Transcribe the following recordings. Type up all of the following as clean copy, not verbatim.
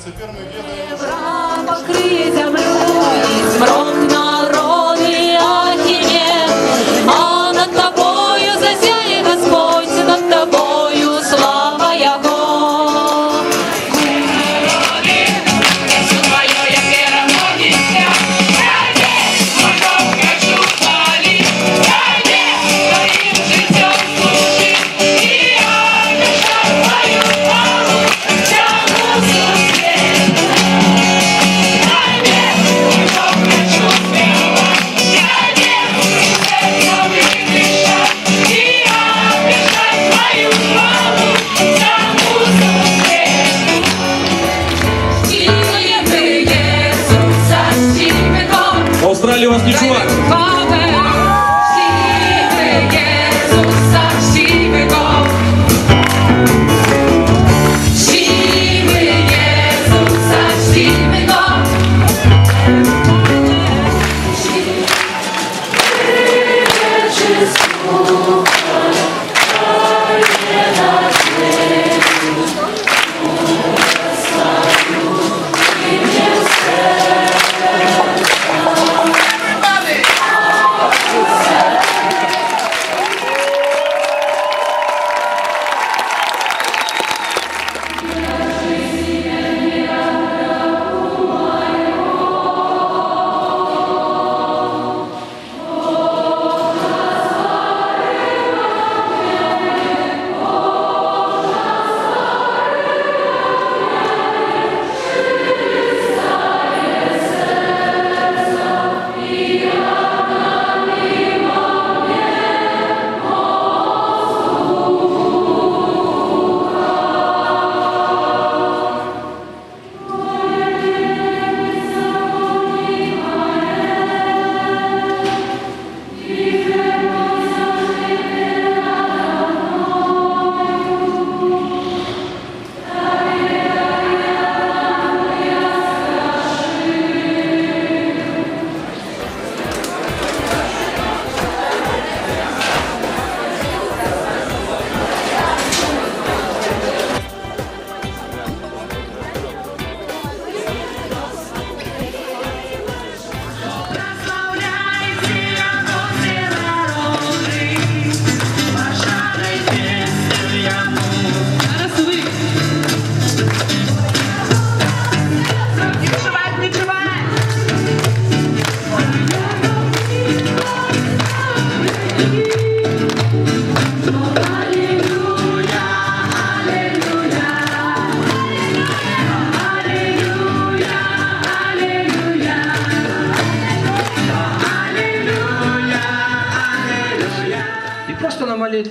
Теперь мы ведаем, Покрый землю, змрок народы ахинет, а над тобою засяет Господь, над тобою слава Его. В Австралии вас не чувак.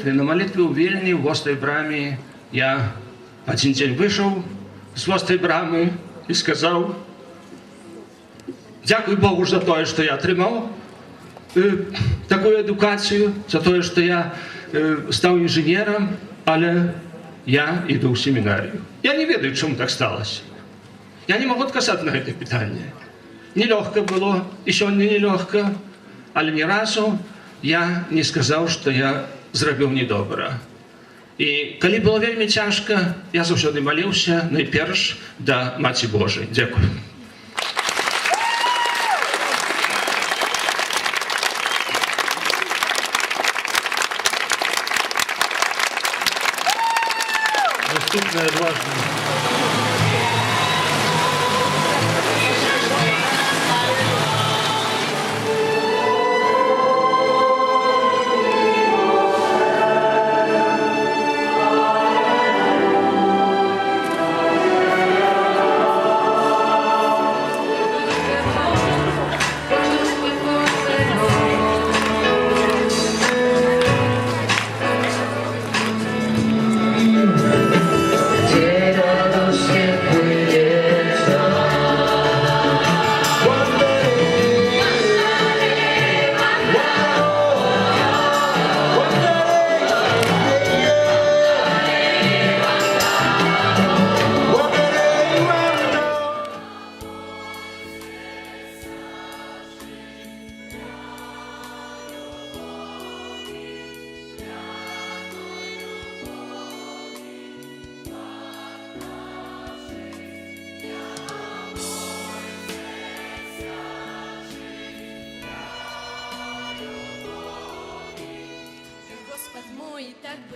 На молитве у Вільні, в Гостей брамі, я один день вийшов з Гостей брамы і сказав: дякую Богу за те, що я отримав таку едукацію, за те, що я став інженером, але я йду в семінарію. Я не ведаю, чому так сталося. Я не можу відказати на це питання. Нелегко було, і сьогодні нелегко, але ні разу я не сказав, що я зробив недобре. І коли було вельми тяжко, я завжди молився найперш до Матері Божої. Дякую. Наступне важливе. Дерево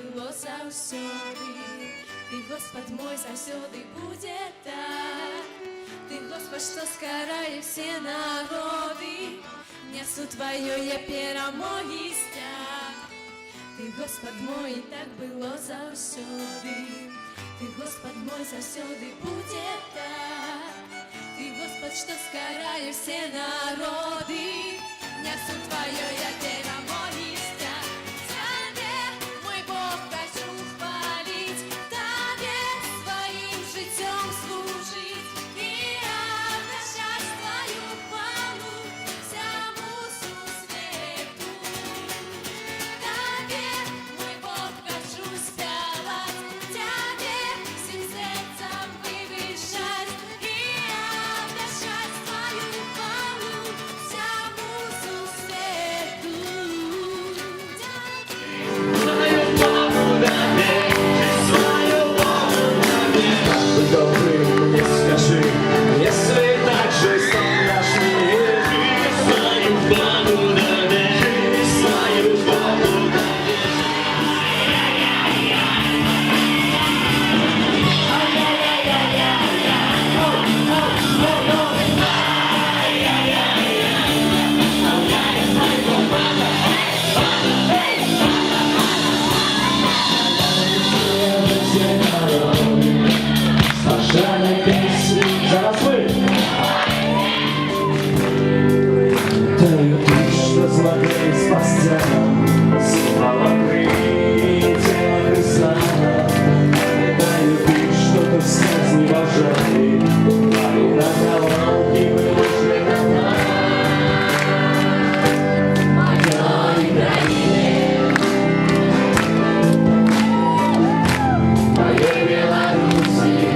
было заўсёды. Ты, Господ мой, заўсёды будзе так. Ты, Господ, што скарае все народы, несу твоё перамогі сцяг. Ты, Господ мой, і так было заўсёды. Ты, Господ мой, заўсёды будзе так. Ты, Господ, што скарае все народы, несу твоё перамогі сцяг. Цябе, мой Бог, хочу хвалить, Табе своим жыццём служить и обращать твою хвалу всему сусвету. Табе, мой Бог, хочу спявать, Тебе всем сердцем вывышать и обращать твою хвалу всему сусвету. Добрый мне скажи, если так же станешь мне, свою Богу доверь, свою Богу Сажали песни за нас вы. Даю ты, что злодей спасся, слава притела Христа. Даю ты, что ты все зневажали, а и на головке вы вышли на нас. Моя Украина, моя Белоруссия,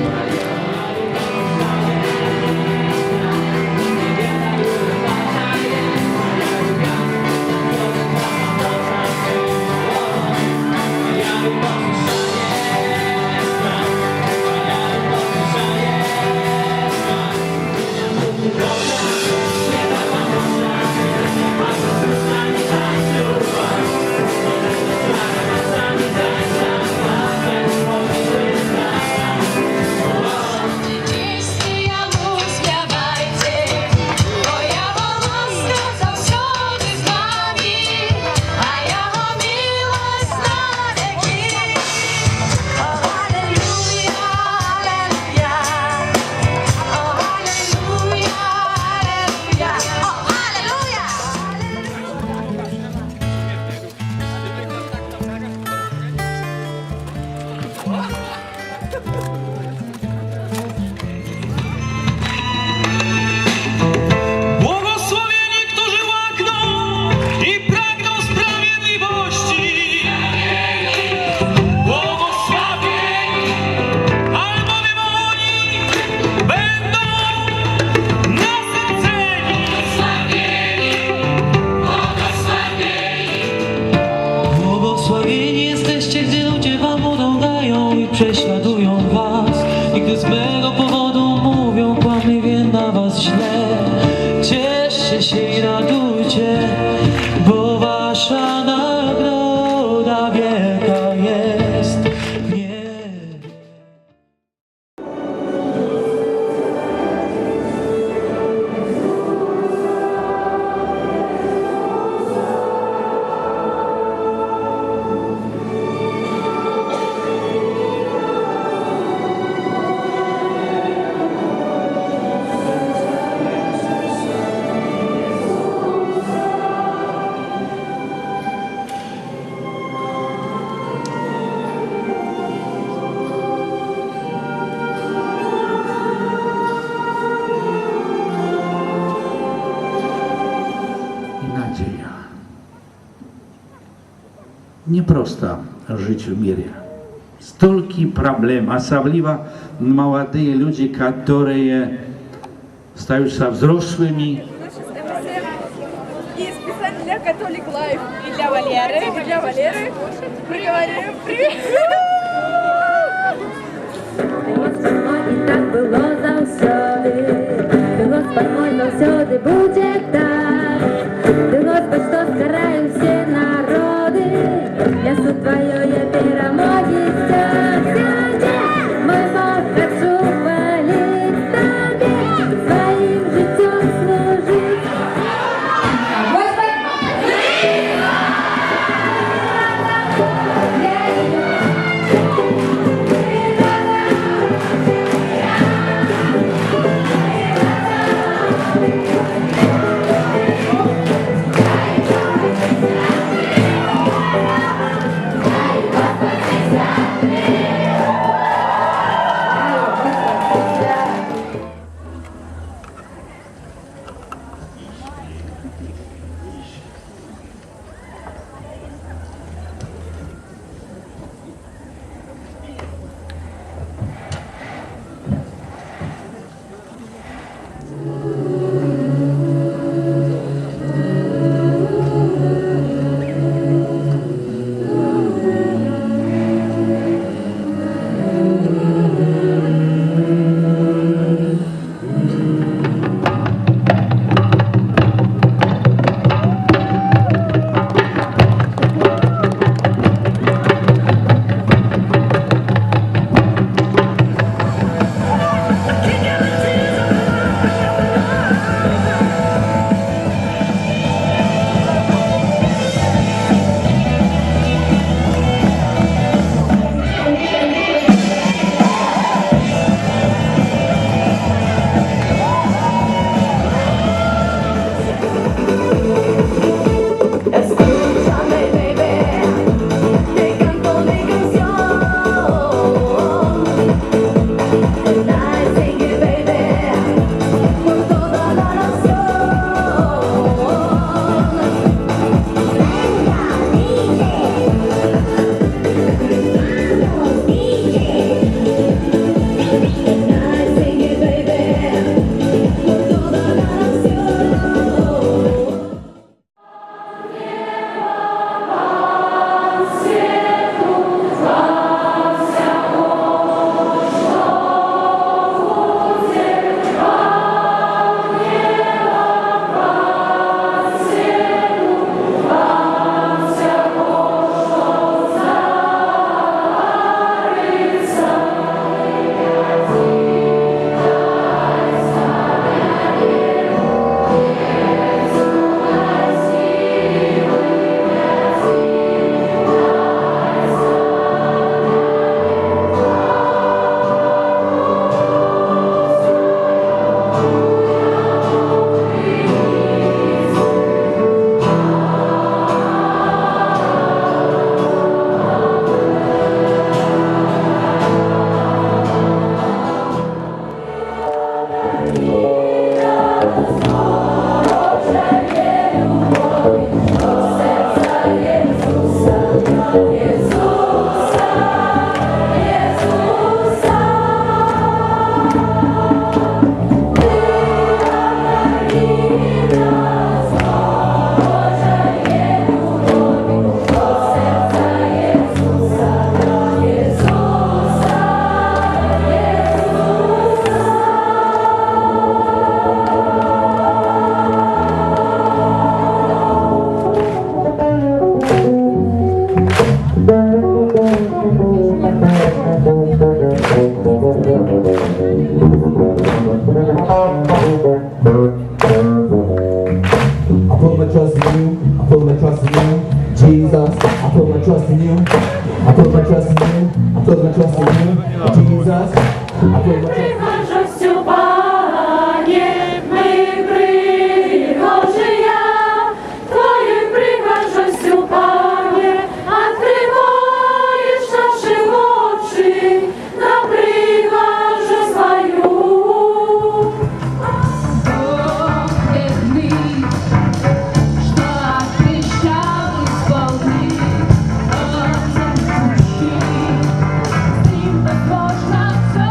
Песни яму спявайте, Твоя ласка заўсёды з нами, а Яго милость навеки. О, аллилуйя, аллилуйя, о, аллилуйя, аллилуйя, о, аллилуйя. Błogosławieni, którzy łakną i pragną sprawiedliwości. Błogosławieni, albowiem oni będą nasyceni. Błogosławieni jesteście, gdy ludzie wam pomagają i prześladują was, i gdy z mego powodu mówią kłamliwie na was źle. Cieszcie się i radujcie, bo wasza nagroda wielka jest w niebie. Nadzieja. Непросто жить в мире. Столько проблем, особенно молодые люди, которые становятся взрослыми. И специально для Католик Лайф и для Валеры. И для Валеры. Привет! Господь мой, і так було завсёди. Ти, Господь мой, завсёди буде так. Ти, Господь, що скарає всі народи, я су твоє trust in you. I put my trust in you. Jesus, I put my trust in you. I put my trust in you. I put my trust in you. Jesus, I put my trust in you. Прихожусь, Пане, ми прихожи я, Твоїм прихожусь, Пане, открываешь наши очи на прихожу свою. Бог верный, что обещал исполнить, отпусти, с ним возможно все.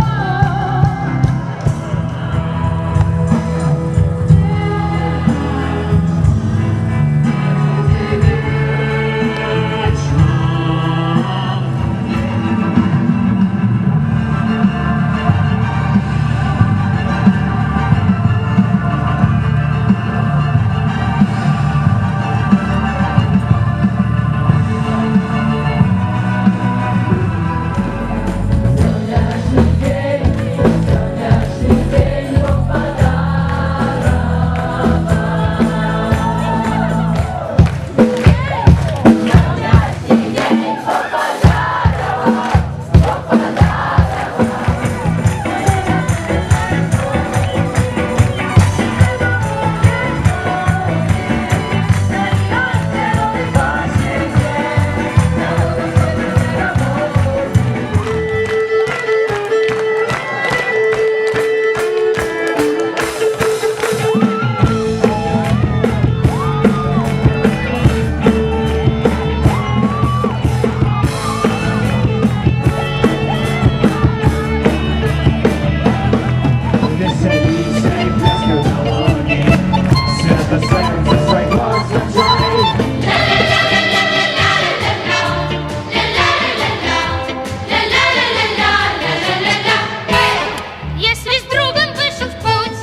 Если с другом вышел в путь,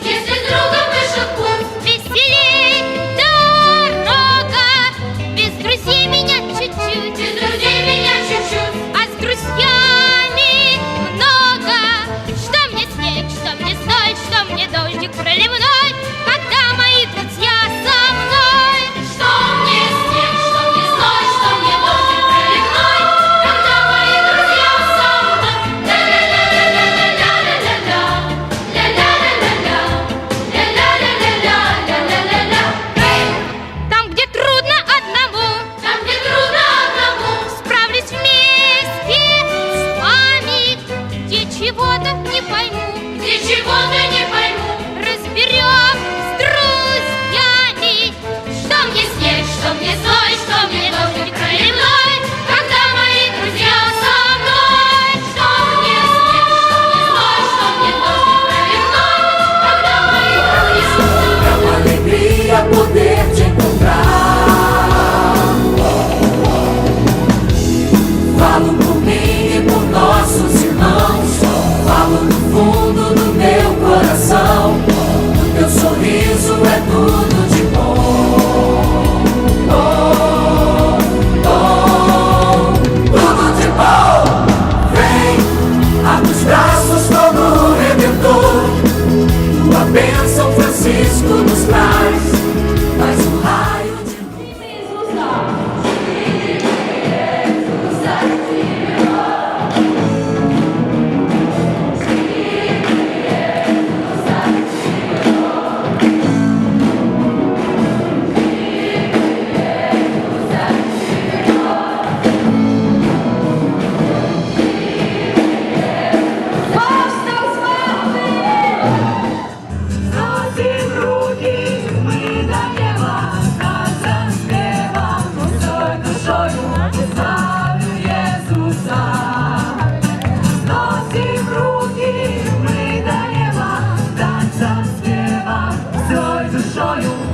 веселей дорога. Без друзей меня чуть-чуть, а с друзьями много. Что мне снег, что мне зной, что мне дождик проливной, когда мои друзья со мной. Что мне снег, что мне зной, что мне дождик проливной, когда мои друзья со мной. Там, где трудно одному, справлюсь вместе с вами. Где чего-то не пойму, разберем с друзьями. Что мне снег, что мне зной, что мне дождик проливной, когда мои друзья со мной. Что мне снег, что мне зной, что мне дождик проливной, когда мои друзья со мной. É uma alegria poder te encontrar. Falo por mim e por nossos irmãos. Falo no fundo do meu coração. O teu sorriso é tudo de bom. Bom, bom, tudo de bom. Vem, abre os braços como o Redentor. Tua bênção, Francisco, nos traz mais um raio de Душою